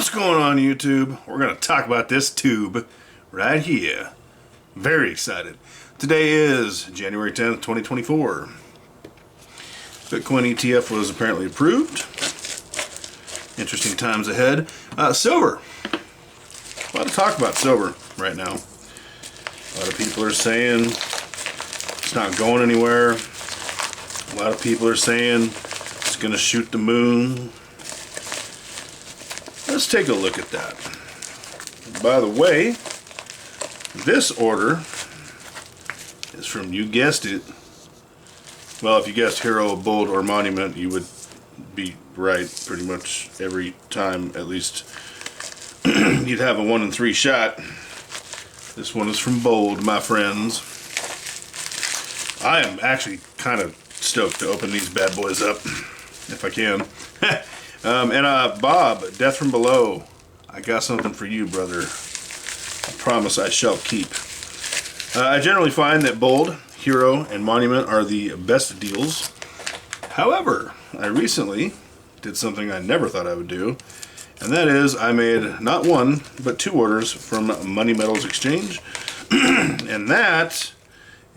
What's going on, YouTube? We're going to talk about this tube right here. Very excited. Today is January 10th, 2024. Bitcoin ETF was apparently approved. Interesting times ahead. Silver. A lot of talk about silver right now. A lot of people are saying it's not going anywhere. A lot of people are saying it's going to shoot the moon. Let's take a look at that. By the way, this order is from, you guessed it. Well, if you guessed Hero, Bold, or Monument, you would be right pretty much every time. At least you'd have a 1 in 3 shot. This one is from Bold, my friends. I am actually kind of stoked to open these bad boys up, if I can. Bob, Death from Below, I got something for you, brother. I promise I shall keep. I generally find that Bold, Hero, and Monument are the best deals. However, I recently did something I never thought I would do, and that is I made not one, but 2 orders from Money Metals Exchange, and that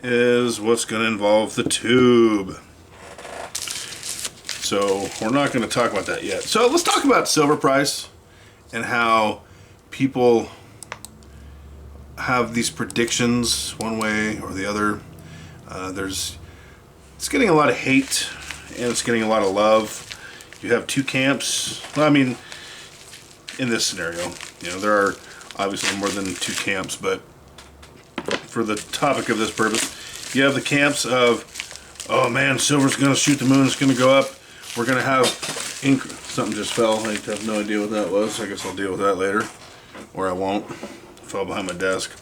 is what's going to involve the tube. So we're not going to talk about that yet. So let's talk about silver price and how people have these predictions one way or the other. It's getting a lot of hate and it's getting a lot of love. You have 2 camps. Well, I mean, in this scenario, you know, there are obviously more than 2 camps, but for the topic of this purpose, you have the camps of, oh man, silver's going to shoot the moon, it's going to go up. We're going to have something just fell. I have no idea what that was. I guess I'll deal with that later. Or I won't. It fell behind my desk.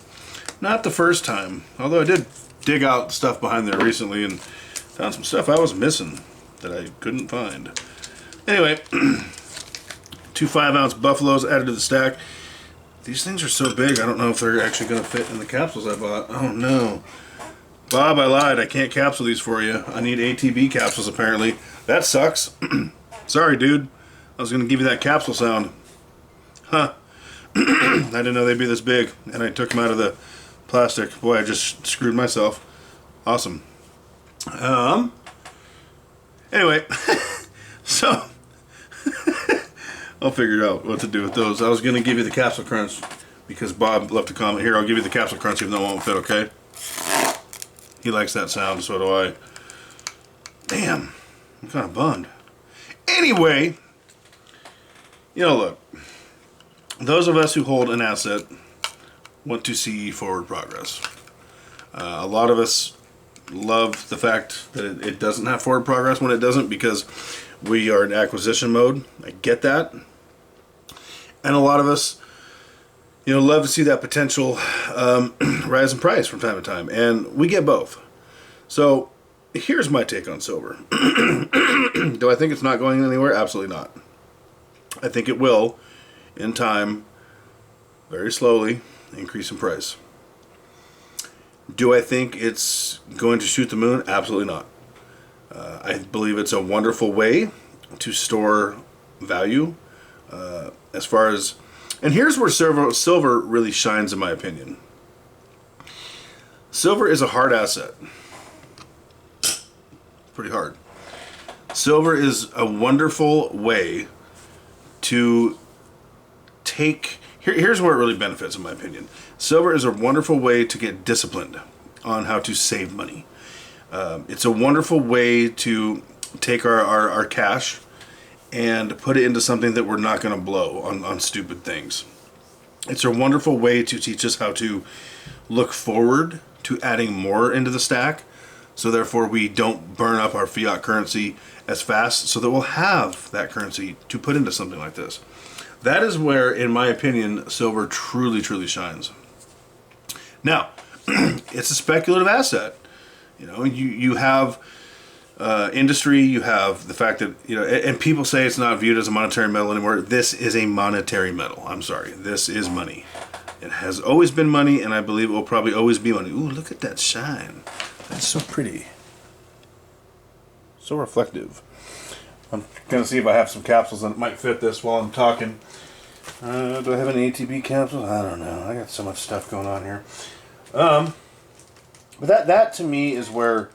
Not the first time. Although I did dig out stuff behind there recently and found some stuff I was missing that I couldn't find. Anyway, 2 5-ounce buffaloes added to the stack. These things are so big, I don't know if they're actually going to fit in the capsules I bought. Oh no. Bob, I lied. I can't capsule these for you. I need ATB capsules apparently. That sucks. Sorry, dude. I was going to give you that capsule sound. Huh. I didn't know they'd be this big, and I took them out of the plastic. Boy, I just screwed myself. Awesome. Anyway, so I'll figure out what to do with those. I was going to give you the capsule crunch because Bob left a comment here. I'll give you the capsule crunch even though it won't fit, okay? He likes that sound, so do I. Damn. I'm kind of bummed. Anyway, you know, look. Those of us who hold an asset want to see forward progress. A lot of us love the fact that it doesn't have forward progress when it doesn't because we are in acquisition mode. I get that. And a lot of us, you know, love to see that potential rise in price from time to time. And we get both. So here's my take on silver. Do I think it's not going anywhere? Absolutely not. I think it will, in time, very slowly, increase in price. Do I think it's going to shoot the moon? Absolutely not. I believe it's a wonderful way to store value. As far as, and here's where silver really shines in my opinion. Silver is a hard asset. Pretty hard. Silver is a wonderful way to take, here's where it really benefits in my opinion. Silver is a wonderful way to get disciplined on how to save money. It's a wonderful way to take our cash and put it into something that we're not going to blow on stupid things. It's a wonderful way to teach us how to look forward to adding more into the stack, so therefore we don't burn up our fiat currency as fast, so that we'll have that currency to put into something like this. That is where, in my opinion, silver truly, truly shines. Now, it's a speculative asset. You know, you have industry, you have the fact that, you know, and people say it's not viewed as a monetary metal anymore. This is a monetary metal. I'm sorry. This is money. It has always been money, and I believe it will probably always be money. Ooh, look at that shine. That's so pretty. So reflective. I'm going to see if I have some capsules that might fit this while I'm talking. Do I have any ATB capsules? I don't know. I got so much stuff going on here. But that to me is where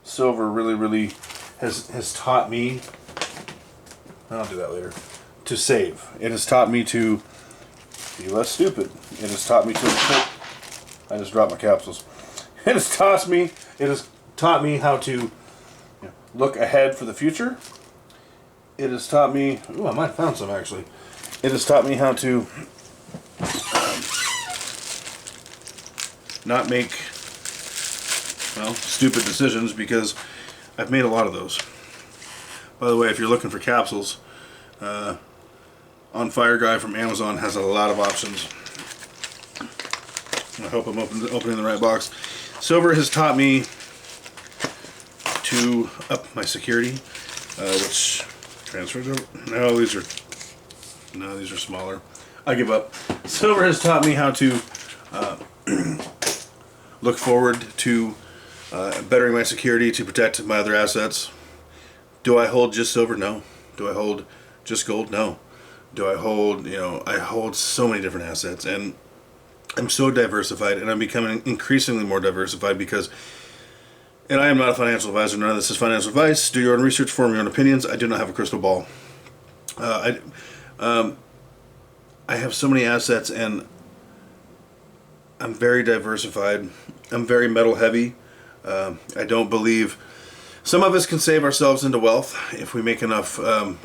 silver really has taught me. I'll do that later. To save. It has taught me to be less stupid. It has taught me to. I just dropped my capsules. It has taught me how to look ahead for the future. It has taught me. Ooh, I might have found some actually. It has taught me how to not make, well, stupid decisions, because I've made a lot of those. By the way, if you're looking for capsules, On Fire Guy from Amazon has a lot of options. I hope I'm opening the right box. Silver has taught me to up my security, which transfers over. No, these are smaller. I give up. Silver has taught me how to look forward to bettering my security to protect my other assets. Do I hold just silver? No. Do I hold just gold? No. Do I hold, I hold so many different assets, and I'm so diversified, and I'm becoming increasingly more diversified because, and I am not a financial advisor, none of this is financial advice. Do your own research, form your own opinions. I do not have a crystal ball. I have so many assets, and I'm very diversified. I'm very metal heavy. I don't believe some of us can save ourselves into wealth if we make enough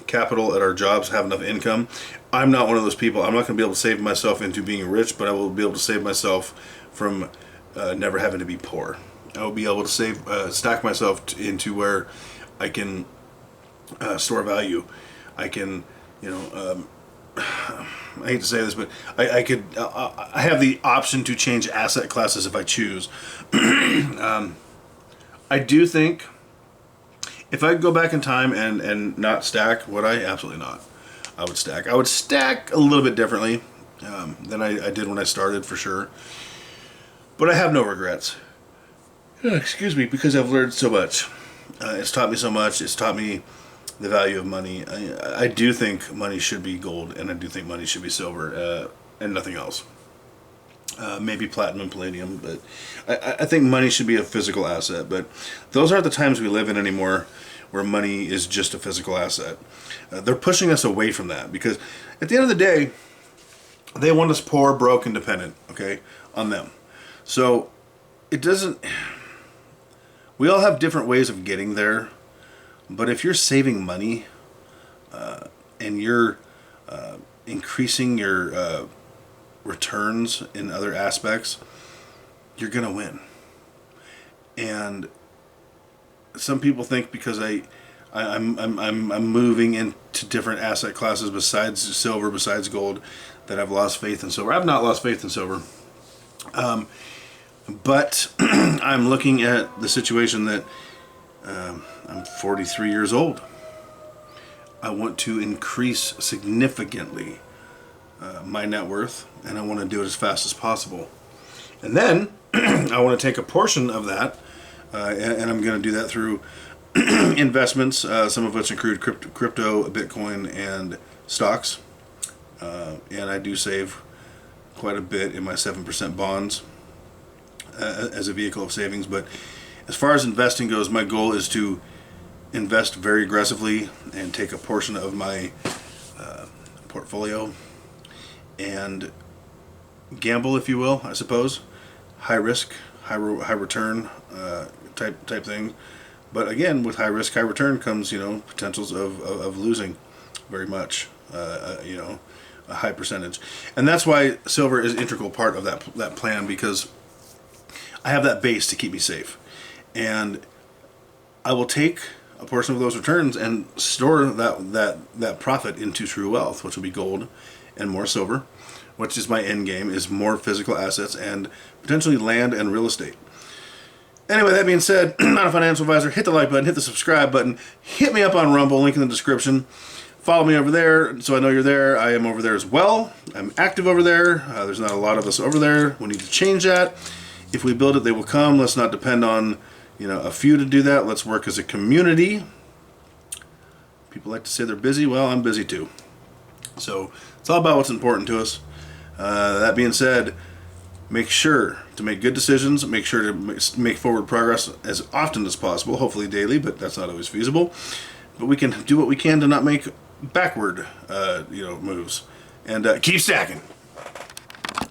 capital at our jobs, have enough income. I'm not one of those people. I'm not going to be able to save myself into being rich, but I will be able to save myself from never having to be poor. I will be able to stack myself into where I can store value. I can, I hate to say this, but I have the option to change asset classes if I choose. I do think if I could go back in time and not stack, would I? Absolutely not. I would stack. I would stack a little bit differently than I did when I started, for sure. But I have no regrets. Excuse me, because I've learned so much. It's taught me so much. It's taught me the value of money. I do think money should be gold, and I do think money should be silver, and nothing else. Maybe platinum, palladium, but I think money should be a physical asset. But those aren't the times we live in anymore, where money is just a physical asset. They're pushing us away from that, because at the end of the day, they want us poor, broke, and dependent, okay, on them. So it doesn't. We all have different ways of getting there, but if you're saving money and you're increasing your returns in other aspects, you're gonna win. And some people think because I'm moving into different asset classes besides silver, besides gold, that I've lost faith in silver. I've not lost faith in silver. But I'm looking at the situation that I'm 43 years old. I want to increase significantly my net worth, and I want to do it as fast as possible. And then I want to take a portion of that, and I'm going to do that through investments, some of which include crypto, Bitcoin, and stocks. And I do save quite a bit in my 7% bonds as a vehicle of savings. But as far as investing goes, my goal is to invest very aggressively and take a portion of my portfolio and gamble, if you will, I suppose. High risk, high return type thing. But again, with high risk, high return comes, potentials of losing very much, a high percentage. And that's why silver is an integral part of that plan, because I have that base to keep me safe. And I will take a portion of those returns and store that profit into true wealth, which will be gold and more silver, which is my end game, is more physical assets and potentially land and real estate. Anyway, that being said, I'm not a financial advisor. Hit the like button, hit the subscribe button, hit me up on Rumble, link in the description. Follow me over there so I know you're there. I am over there as well. I'm active over there. There's not a lot of us over there. We need to change that. If we build it, they will come. Let's not depend on a few to do that. Let's work as a community. People like to say they're busy. Well, I'm busy too. So it's all about what's important to us. That being said, make sure to make good decisions. Make sure to make forward progress as often as possible, hopefully daily, but that's not always feasible. But we can do what we can to not make backward moves. And keep stacking.